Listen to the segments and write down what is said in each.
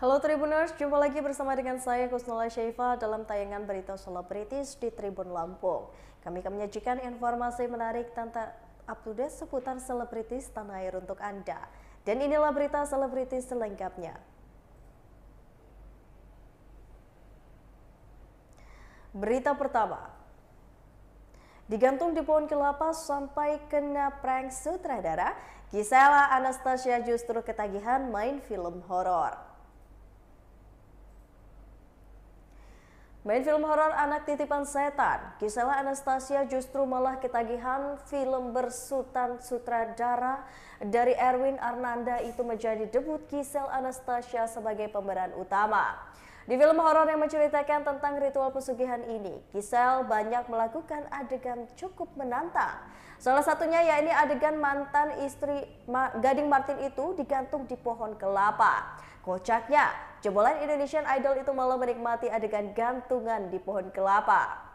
Halo Tribuners, jumpa lagi bersama dengan saya Kusnala Syaifa dalam tayangan berita selebritis di Tribun Lampung. Kami akan menyajikan informasi menarik tentang up-to-date seputar selebritis tanah air untuk Anda. Dan inilah berita selebritis selengkapnya. Berita pertama, digantung di pohon kelapa sampai kena prank sutradara, Gisela Anastasia justru ketagihan main film horor. Main film horor Anak Titipan Setan, Gisela Anastasia justru malah ketagihan film bersutan sutradara dari Erwin Arnanda itu menjadi debut Gisela Anastasia sebagai pemeran utama. Di film horor yang menceritakan tentang ritual pesugihan ini, Giselle banyak melakukan adegan cukup menantang. Salah satunya yakni adegan mantan istri Gading Martin itu digantung di pohon kelapa. Kocaknya, jebolan Indonesian Idol itu malah menikmati adegan gantungan di pohon kelapa.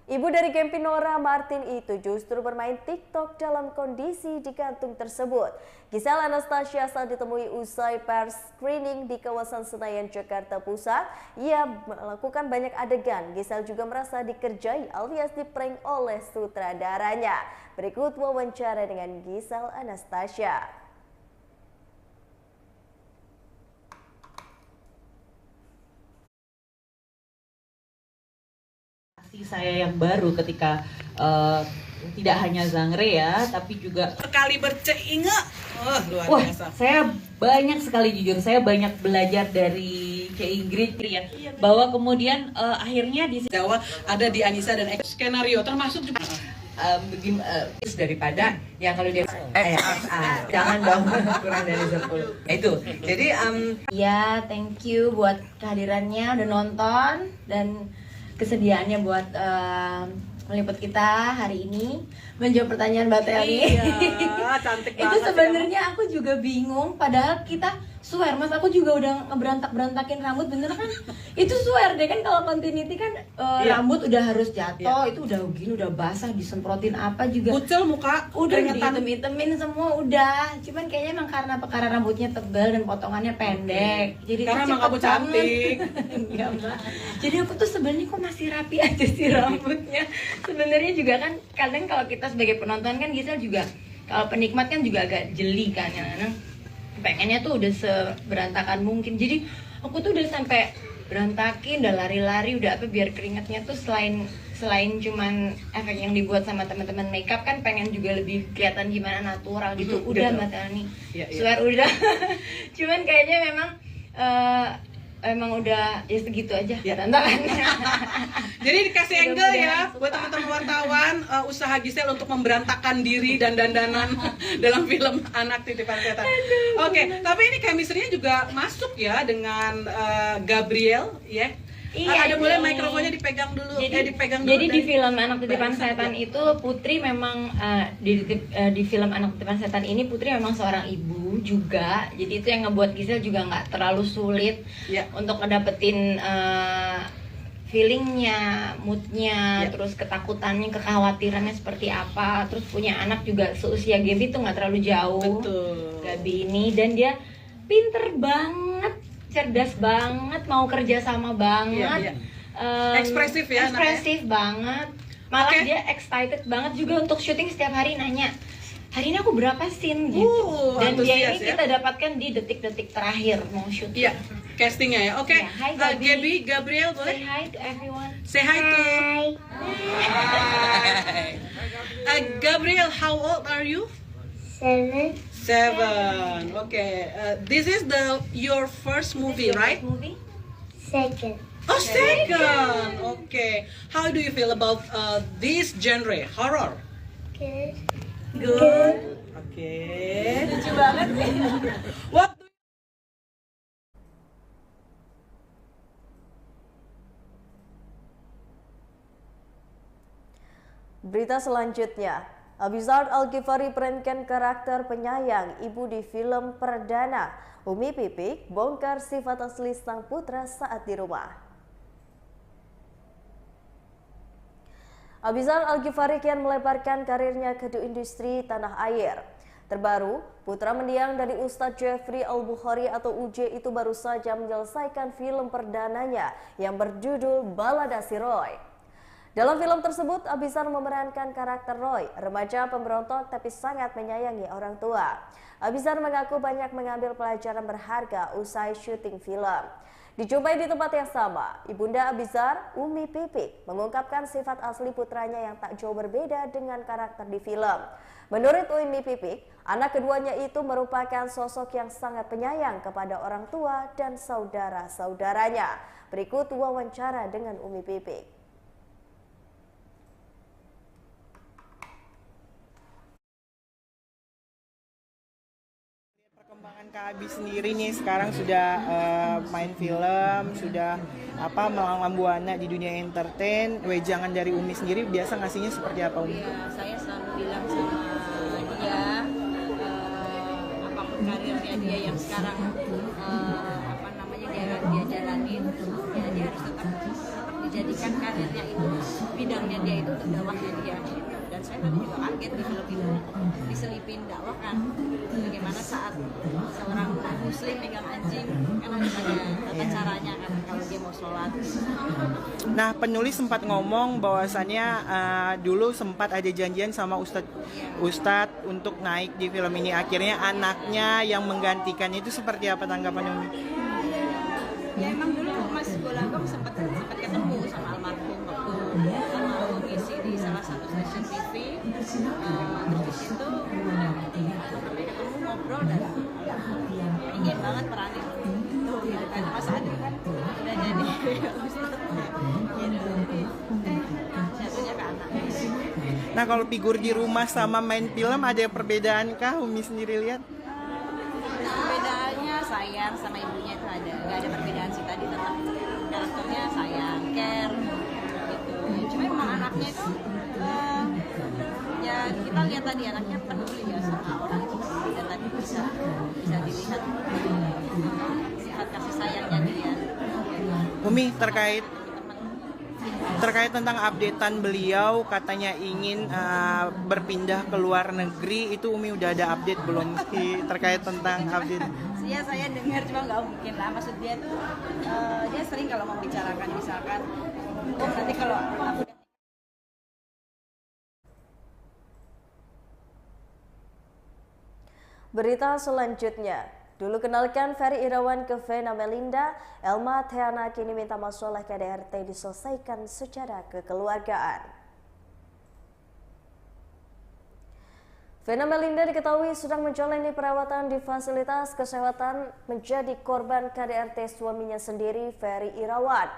Ibu dari Gempi Nora Martin itu justru bermain TikTok dalam kondisi digantung tersebut. Gisela Anastasia saat ditemui usai pers screening di kawasan Senayan, Jakarta Pusat, ia melakukan banyak adegan. Gisela juga merasa dikerjai alias diprank oleh sutradaranya. Berikut wawancara dengan Gisela Anastasia. Saya yang baru ketika tidak hanya genre ya, tapi juga sekali berceinge, luar biasa. Saya banyak sekali, jujur saya banyak belajar dari Cek Ingrid ya, bahwa kemudian akhirnya di Jawa ada di Anissa dan skenario termasuk juga daripada yang kalau dia jangan dong kurang dari 10 itu. Jadi ya, thank you buat kehadirannya, udah nonton dan kesediaannya buat meliput kita hari ini, menjawab pertanyaan Mbak Teli. Iya, cantik banget. Itu sebenarnya aku juga bingung, padahal kita swear, Mas, aku juga udah ngeberantakin rambut, bener kan? Itu swear deh kan, kalau continuity kan rambut udah harus jatuh, itu udah gini, udah basah, disemprotin apa juga. Kucel muka, Udah keringetan. dihitem-hitemin semua udah. Cuman kayaknya emang karena rambutnya tebal dan potongannya pendek. Jadi Karena tuh emang cepet kamu cantik. Enggak, Mbak. Jadi aku tuh sebenarnya kok masih rapi aja sih rambutnya. Sebenarnya juga kan kadang kalau kita sebagai penonton kan Gisel juga, kalau penikmat kan juga agak jeli kan, kadang pengennya tuh udah seberantakan mungkin. Jadi aku tuh udah sampai berantakin, udah lari-lari, udah apa biar keringatnya tuh selain cuman efek yang dibuat sama teman-teman makeup, kan pengen juga lebih kelihatan gimana natural gitu. Udah Mbak Tani, swear udah. Cuman kayaknya memang emang udah ya segitu aja berantakannya. Jadi dikasih angle ya buat teman-teman wartawan, usaha Giselle untuk memberantakan diri dan dandanan dalam film Anak Titipan Setan. Oke, tapi ini chemistry-nya juga masuk ya dengan Gabriel ya. Iya, ada boleh mikrofonnya dipegang dulu. Jadi di film Anak Titipan Setan itu Putri memang di film Anak Titipan Setan ini Putri memang seorang ibu juga. Jadi itu yang ngebuat Gisel juga nggak terlalu sulit untuk ngedapetin feelingnya, moodnya, terus ketakutannya, kekhawatirannya seperti apa. Terus punya anak juga seusia Gaby tuh nggak terlalu jauh. Betul. Gaby ini, dan dia pinter banget, cerdas banget, mau kerja sama banget. Ekspresif ya, ekspresif banget. Malah dia excited banget juga untuk syuting, setiap hari nanya, hari ini aku berapa scene gitu. Dan dia ini kita dapatkan di detik-detik terakhir mau syuting. Iya, castingnya ya. Oke, Hi Gaby. Gabriel boleh? Say hi to everyone. Say hi to. Gabriel, how old are you? 7. Okay. This is your first movie, right? Movie? Second. Oh, second. Okay. How do you feel about this genre, horror? Good. Good. Okay. Lucu banget. What? Berita selanjutnya, Abizar Al-Ghifari perankan karakter penyayang ibu di film perdana. Umi Pipik bongkar sifat asli sang putra saat di rumah. Abizar Al-Ghifari kian melebarkan karirnya ke industri tanah air. Terbaru, putra mendiang dari Ustadz Jeffrey Al-Bukhari atau UJ itu baru saja menyelesaikan film perdananya yang berjudul Balada Si Roy. Dalam film tersebut, Abizar memerankan karakter Roy, remaja pemberontak tapi sangat menyayangi orang tua. Abizar mengaku banyak mengambil pelajaran berharga usai syuting film. Dijumpai di tempat yang sama, Ibunda Abizar, Umi Pipik, mengungkapkan sifat asli putranya yang tak jauh berbeda dengan karakter di film. Menurut Umi Pipik, anak keduanya itu merupakan sosok yang sangat penyayang kepada orang tua dan saudara-saudaranya. Berikut wawancara dengan Umi Pipik. Perkembangan Kak Abi sendiri nih sekarang sudah main film, sudah melanglang buana di dunia entertain. Wejangan dari Umi sendiri biasa ngasihnya seperti apa, Umi? Ya, saya selalu bilang sama dia, apapun karirnya dia yang sekarang dia jalanin, ya dia harus tetap dijadikan karirnya itu, bidangnya dia itu untuk dakwahnya dia. Dan saya tadi juga kaget di film itu diselipin dakwah kan, bagaimana saat seorang muslim megang anjing kan ada tata caranya kan kalau dia mau sholat. Nah, penulis sempat ngomong bahwasannya dulu sempat ada janjian sama Ustadz untuk naik di film ini, akhirnya anaknya yang menggantikannya. Itu seperti apa tanggapannya, Umi? Ya emang dulu Mas Golagong sempat ketemu sama almarhum waktu almarhum ngisi di salah satu stasiun TV. Terus di situ ketemu ngobrol dan ingin banget peranin itu gitu kan. Mas Adi kan udah jadi jatuhnya ke anak. Nah, kalau figur di rumah sama main film ada perbedaan kah, Umi sendiri lihat? Perbedaannya sayang sama ibunya itu ada, nggak ada perbedaan sih, tadi tetap karakternya sayang, care gitu. Cuma emang anaknya itu ya kita lihat tadi anaknya peduli ya sama orang itu, dan tadi bisa dilihat sifat kasih sayangnya dia. Umi, terkait tentang updatean beliau, katanya ingin berpindah ke luar negeri, itu Umi udah ada update belum sih terkait tentang update? Ya saya dengar, cuma nggak mungkin lah, maksud dia tuh dia sering kalau membicarakan misalkan nanti kalau aku Berita selanjutnya, dulu kenalkan Ferry Irawan ke Vena Melinda, Elma Theana kini minta masalah KDRT diselesaikan secara kekeluargaan. Vena Melinda diketahui sedang menjalani perawatan di fasilitas kesehatan menjadi korban KDRT suaminya sendiri, Ferry Irawan.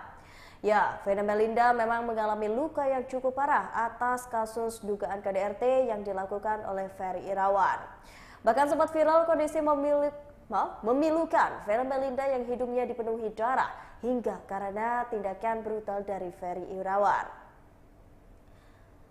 Ya, Vena Melinda memang mengalami luka yang cukup parah atas kasus dugaan KDRT yang dilakukan oleh Ferry Irawan. Bahkan sempat viral kondisi memilukan Vena Melinda yang hidungnya dipenuhi darah hingga karena tindakan brutal dari Ferry Irawan.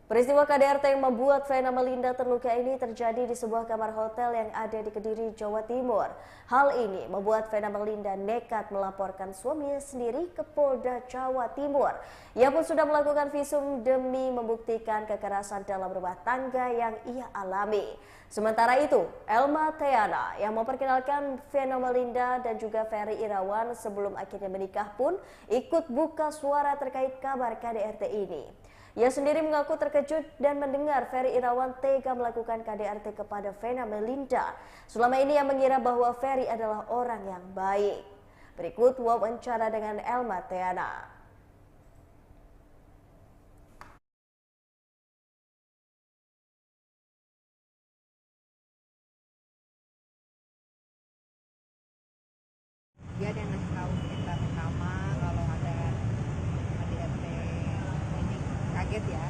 Peristiwa KDRT yang membuat Vena Melinda terluka ini terjadi di sebuah kamar hotel yang ada di Kediri, Jawa Timur. Hal ini membuat Vena Melinda nekat melaporkan suaminya sendiri ke Polda Jawa Timur. Ia pun sudah melakukan visum demi membuktikan kekerasan dalam rumah tangga yang ia alami. Sementara itu, Elma Theana yang memperkenalkan Vena Melinda dan juga Ferry Irawan sebelum akhirnya menikah pun ikut buka suara terkait kabar KDRT ini. Ia sendiri mengaku terkejut dan mendengar Ferry Irawan tega melakukan KDRT kepada Vena Melinda. Selama ini ia mengira bahwa Ferry adalah orang yang baik. Berikut wawancara dengan Elma Theana. Dia ada yang ngasih tahu kita pertama kalau ada KDRT ini, kaget ya,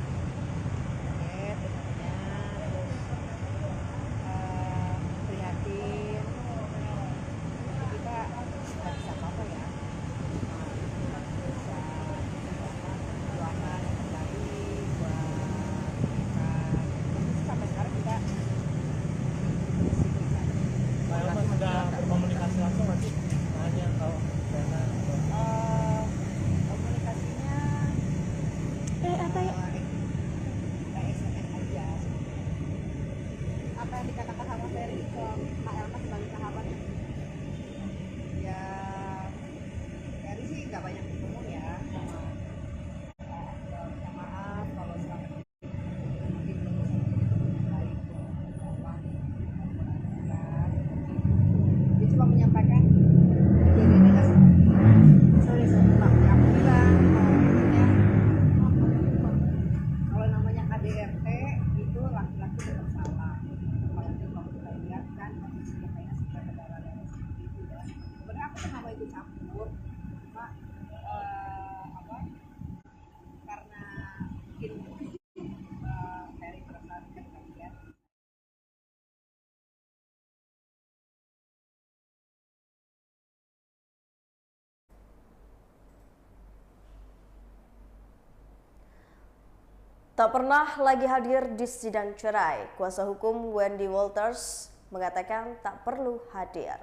kaget dengarnya, terus prihatin, kita nggak bisa apa-apa ya, bisa doakan yang terbaik buat mereka. Sampai sekarang kita Pak Elma sudah berkomunikasi langsung nanti hanya kalau Kak Elma sebagai sahabat? Ya, Eri sih nggak banyak ketemu ya. Minta maaf kalau selama ini mungkin belum bisa menjadi teman yang baik buat Elma. Dia cuma menyampaikan kejadiannya nggak sorry Pak. Ya, aku bilang kalau namanya KDRT itu laki-laki tetap salah. Apalagi kalau kita lihat kan kondisinya kayak seperti darah dan seperti itu ya. Sebenarnya aku tuh nggak mau ikut campur, cuma karena mungkin Ferry perasaan kan kalian. Tak pernah lagi hadir di sidang cerai, kuasa hukum Wendy Walters mengatakan tak perlu hadir.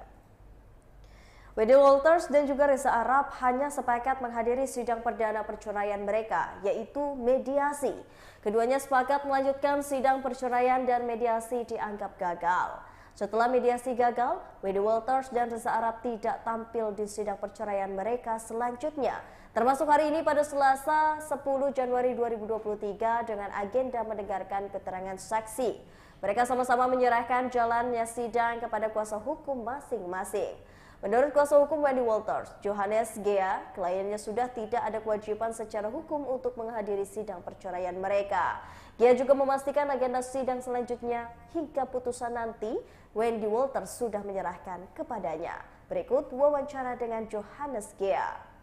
Wendy Walters dan juga Reza Arab hanya sepakat menghadiri sidang perdana perceraian mereka, yaitu mediasi. Keduanya sepakat melanjutkan sidang perceraian dan mediasi dianggap gagal. Setelah mediasi gagal, Wendy Walters dan Reza Arab tidak tampil di sidang perceraian mereka selanjutnya, termasuk hari ini pada Selasa 10 Januari 2023 dengan agenda mendengarkan keterangan saksi. Mereka sama-sama menyerahkan jalannya sidang kepada kuasa hukum masing-masing. Menurut kuasa hukum Wendy Walters, Johannes Gea, kliennya sudah tidak ada kewajiban secara hukum untuk menghadiri sidang perceraian mereka. Gea juga memastikan agenda sidang selanjutnya hingga putusan nanti Wendy Walters sudah menyerahkan kepadanya. Berikut wawancara dengan Johannes Gea.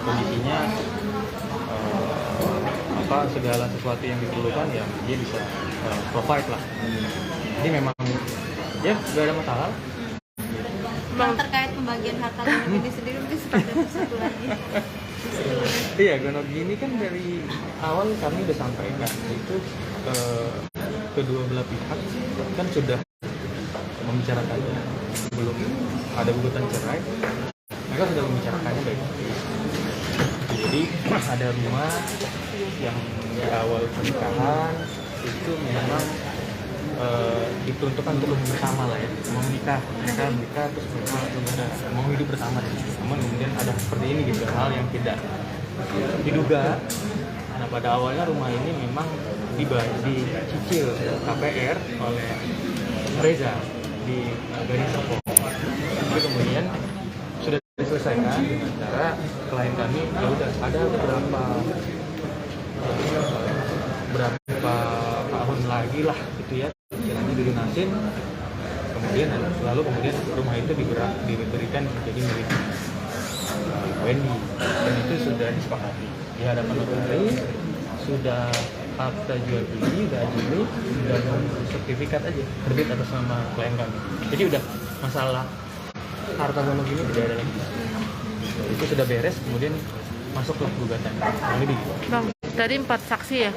Kondisinya segala sesuatu yang diperlukan ya dia bisa provide lah. Jadi memang ya nggak ada masalah. Bang, terkait pembagian harta gonogini ini sendiri mungkin seperti itu satu lagi. Iya, gonogini kan dari awal kami udah sampaikan itu kedua belah pihak kan sudah membicarakannya sebelum ada gugatan cerai. Mereka sudah membicarakannya baik-baik. Jadi ada rumah yang di awal pernikahan itu memang diperuntukkan untuk bersama lah ya, mau menikah terus mereka mau hidup bersama. Namun kemudian ada seperti ini gitu, hal yang tidak diduga. Nah pada awalnya rumah ini memang dicicil KPR oleh Reza di Gading Serpong. Tapi kemudian sudah diselesaikan dengan cara klien kami ya udah ada berapa tahun lagi lah gitu ya kiranya dilunasin, kemudian rumah itu diberikan menjadi milik Wendy dan itu sudah disepakati di hadapan notaris, sudah akta jual beli, dan sertifikat aja terbit atas nama klien kami. Jadi udah masalah harta gonogini tidak ada lagi. Itu sudah beres, kemudian masuk ke gugatan. Bang, tadi 4 saksi ya?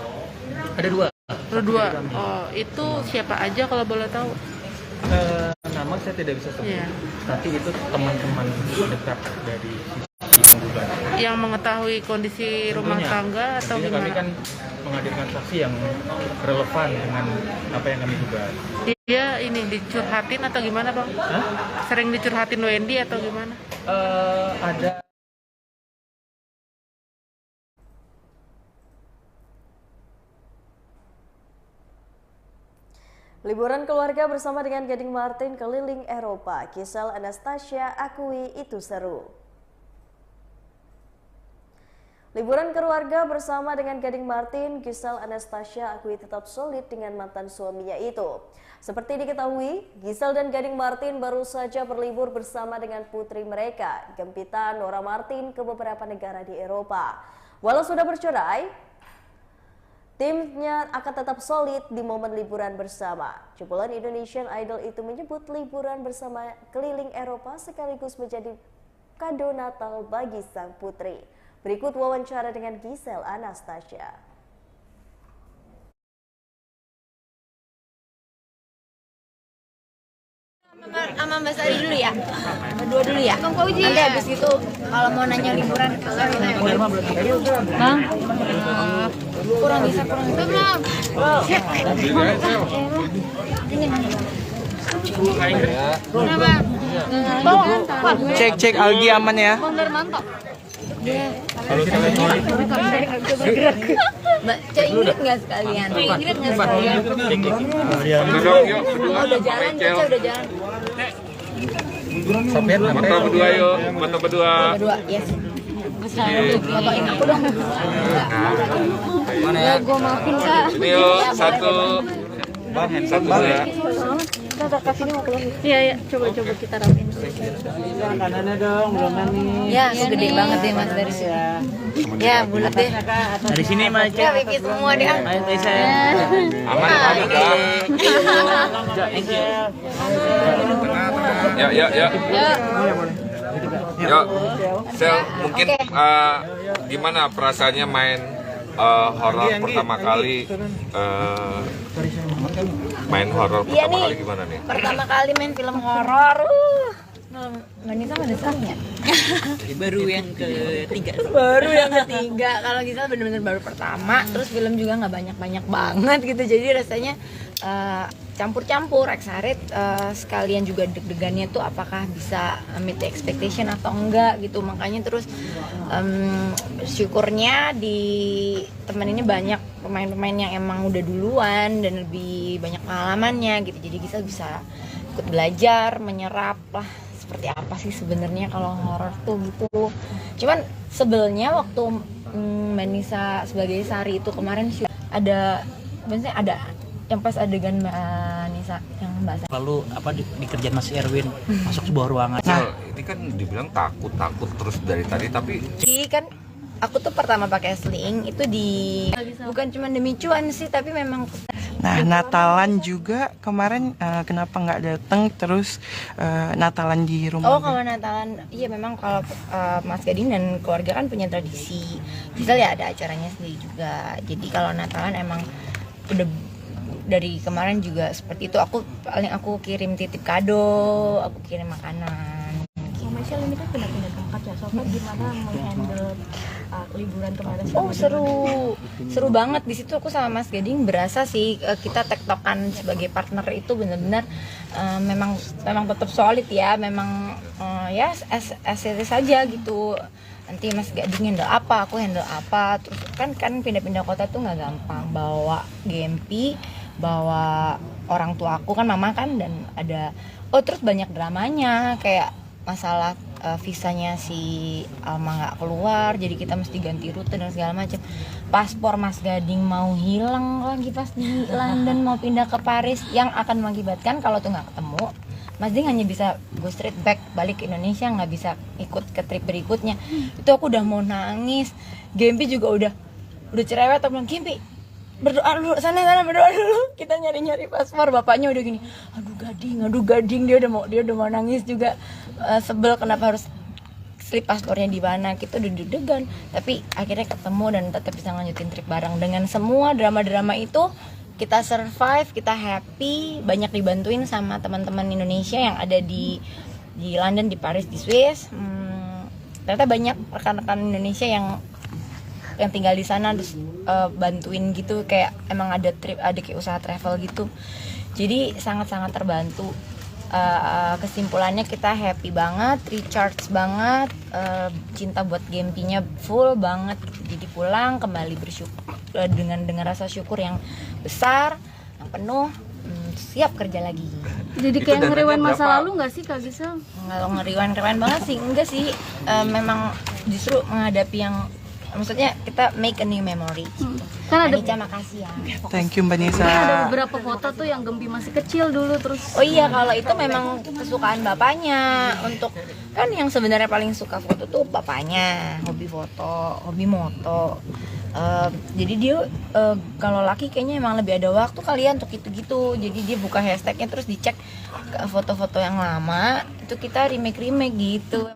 Ada 2. Ada 2. Oh, itu siapa aja kalau boleh tahu? Nama saya tidak bisa sebut. Yeah. Tapi itu teman-teman dekat dari sisi penggugat. Yang mengetahui kondisi rumah tangga atau gimana? Kami kan menghadirkan saksi yang relevan dengan apa yang kami gugat. Dia ini dicurhatin atau gimana, Bang? Hah? Sering dicurhatin Wendy atau gimana? Ada. Liburan keluarga bersama dengan Gading Martin keliling Eropa. Giselle Anastasia akui itu seru. Liburan keluarga bersama dengan Gading Martin, Giselle Anastasia akui tetap solid dengan mantan suaminya itu. Seperti diketahui, Giselle dan Gading Martin baru saja berlibur bersama dengan putri mereka, Gempita Nora Martin, ke beberapa negara di Eropa. Walau sudah bercerai, timnya akan tetap solid di momen liburan bersama. Jebolan Indonesian Idol itu menyebut liburan bersama keliling Eropa sekaligus menjadi kado Natal bagi sang putri. Berikut wawancara dengan Giselle Anastasia. Sama Mbak Sari dulu ya. Berdua dulu ya. Nanti habis itu kalau mau nanya liburan ke Bang. Kurang bisa. Cek Algi aman ya. Mbak Cak Ingrid nggak sekalian? Udah jalan, Cak udah jalan. Foto berdua yuk, foto berdua. Berdua, yes. Fotoin aku dong. Mana ya? Gue maafin Kak. Ini yuk, satu dua. Kita kasih ini mau keluar. Iya, coba kita rapin. Kanannya dong, belum nih. Ya, segede banget deh Mas dari sini. Ya, bulat deh. Dari sini Mas. Ya, bikin semua deh. Ayo saya. Aman dah. Ya. Yuk, Sel, mungkin gimana perasaannya main horor pertama kali? Main horor pertama kali gimana nih? Pertama kali main film horor. Mbak Nisa mana desanya? Baru yang ketiga. Kalau Gisel bener-bener baru pertama. Terus film juga nggak banyak banget gitu. Jadi rasanya campur-campur, excited, sekalian juga deg-degannya tuh apakah bisa meet the expectation atau enggak gitu. Makanya terus syukurnya di teman ini banyak pemain-pemain yang emang udah duluan dan lebih banyak pengalamannya gitu. Jadi Gisel bisa ikut belajar, menyerap lah seperti apa sih sebenarnya kalau horor tuh gitu. Cuman sebelnya waktu Mbak Nisa sebagai Sari itu kemarin ada yang pas adegan Mbak Nisa yang Mbak Sari. Lalu di kerjaan Mas Erwin masuk sebuah ruangan. Nah, ini kan dibilang takut terus dari tadi tapi kan aku tuh pertama pakai sling itu bukan cuma demi cuan sih tapi memang. Nah, Natalan juga kemarin kenapa nggak datang terus Natalan di rumah? Oh, kalau Natalan, iya memang kalau Mas Gading dan keluarga kan punya tradisi. Misal ya ada acaranya sendiri juga. Jadi kalau Natalan emang udah dari kemarin juga seperti itu. Aku kirim titip kado, aku kirim makanan. Michelle ini kan pindah-pindah tempat ya, Sofa gimana menghandle liburan kemarin? Oh seru banget di situ. Aku sama Mas Gading berasa sih kita tektokan sebagai partner itu benar-benar memang tetap solid ya, memang ya as it is saja gitu. Nanti Mas Gading handle apa, aku handle apa, terus kan pindah-pindah kota tuh nggak gampang, bawa Gempi, bawa orang tua aku kan mama kan, dan ada terus banyak dramanya kayak masalah visanya si Alma nggak keluar, jadi kita mesti ganti rute dan segala macam. Paspor Mas Gading mau hilang lagi pas di London, mau pindah ke Paris, yang akan mengakibatkan kalau tuh nggak ketemu Mas Gading hanya bisa go straight back balik ke Indonesia, nggak bisa ikut ke trip berikutnya. Itu aku udah mau nangis. Gempi juga udah cerewet, aku bilang Gempi berdoa dulu, sana berdoa dulu, kita nyari paspor. Bapaknya udah gini, aduh gading, dia udah mau nangis juga, sebel kenapa harus slip paspornya di mana. Kita udah deg-degan, tapi akhirnya ketemu dan tetap bisa lanjutin trip bareng. Dengan semua drama itu kita survive, kita happy, banyak dibantuin sama teman-teman Indonesia yang ada di London, di Paris, di Swiss. Ternyata banyak rekan-rekan Indonesia yang tinggal di sana, terus bantuin gitu, kayak emang ada kayak usaha travel gitu. Jadi sangat-sangat terbantu. Kesimpulannya kita happy banget, recharge banget, cinta buat Gempinya full banget. Jadi pulang kembali bersyukur dengan rasa syukur yang besar, yang penuh, siap kerja lagi. Jadi kayak ngeriwain masa lalu nggak sih Kak Gisel? Kalau ngeriwain banget sih enggak sih, memang justru menghadapi yang, maksudnya kita make a new memory. Kan ada, makasih ya. Thank you Mbak Nisa. Ada beberapa foto tuh yang Gempi masih kecil dulu terus. Oh iya, kalau itu memang kesukaan bapaknya. Untuk kan yang sebenarnya paling suka foto tuh bapaknya, hobi foto, hobi moto. Jadi dia kalau laki kayaknya emang lebih ada waktu kalian untuk gitu-gitu. Jadi dia buka hashtagnya terus dicek foto-foto yang lama, itu kita remake gitu.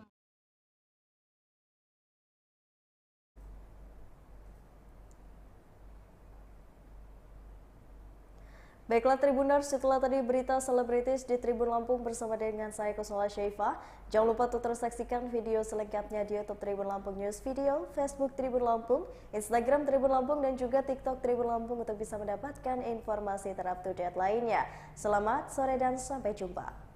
Baiklah Tribuners, setelah tadi berita selebritis di Tribun Lampung bersama dengan saya Kusola Syaifah. Jangan lupa untuk terus saksikan video selengkapnya di YouTube Tribun Lampung News Video, Facebook Tribun Lampung, Instagram Tribun Lampung, dan juga TikTok Tribun Lampung untuk bisa mendapatkan informasi terupdate lainnya. Selamat sore dan sampai jumpa.